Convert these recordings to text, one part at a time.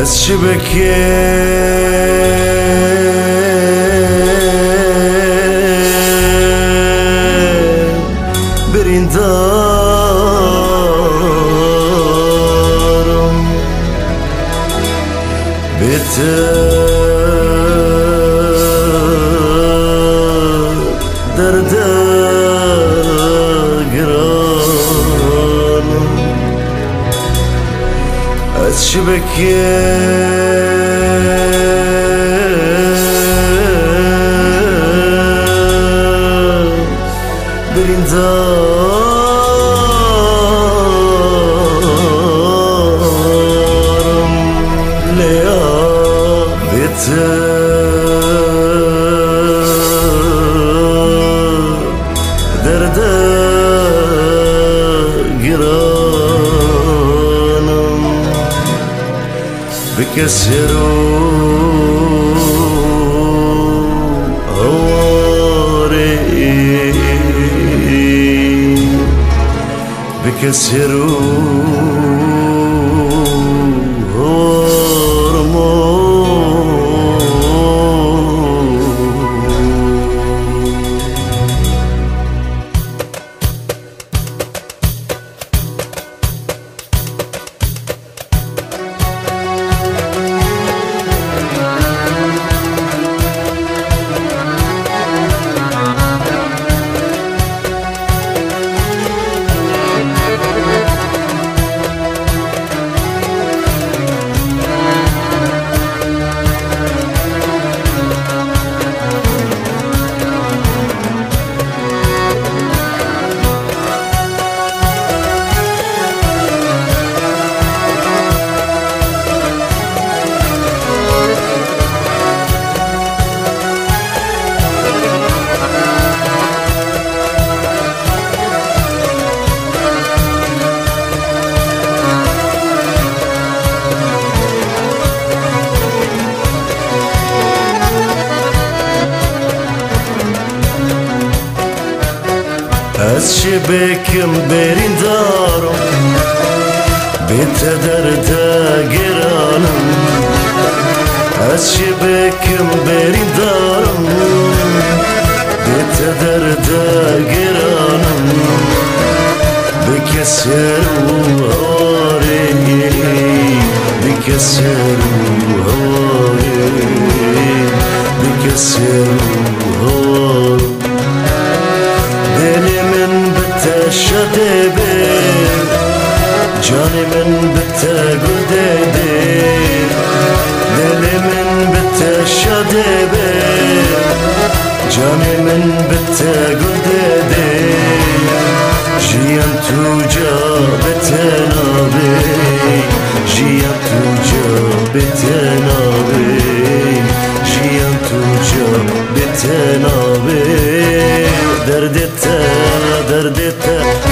از شبکه بریندارم بهتر درد گرانم از شبکه بریندارم لیا درد گرانم بکسرو هواره بکسرو از شبکم بریندارم بهتر درد گرانم از شبکم بریندارم بهتر درد گرانم بکسر هواره بکسر هواره بکسر هواره دلی من بته شده به جان من بته گرده ده دلی من بته شده به جان من بته گرده ده جیان تو جا بته نابه جیان تو جا بته نابه جیان تو جا بته نابه دردت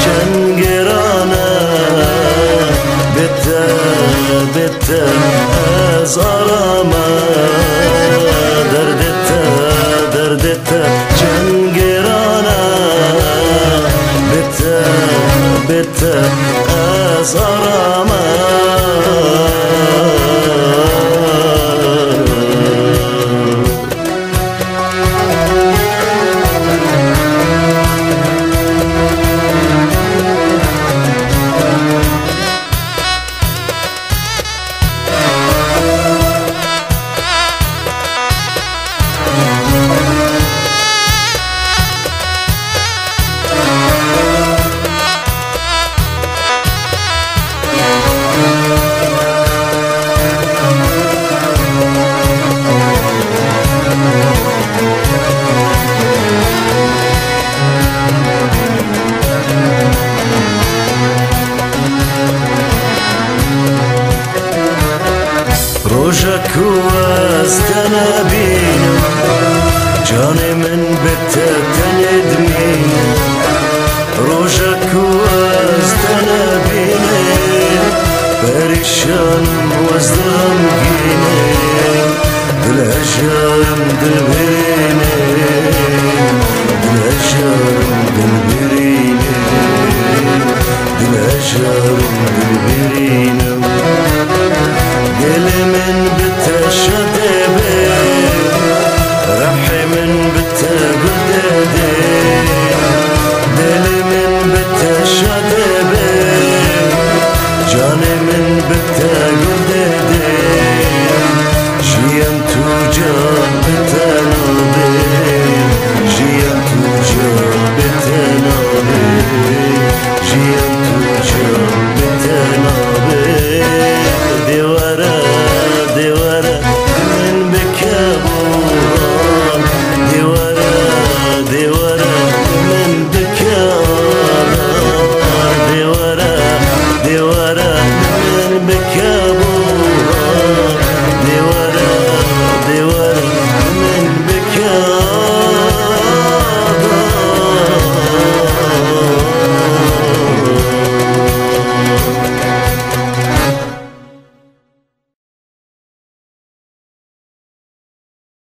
چنگرانه بته از آرامه دردت چنگرانه بته از آرامه روشك واستنابين جاني من بتتندمين روشك واستنابين بريشان وازدرمجين دلهجان دلبرين دلهجان دلبرين دلهجان دلبرين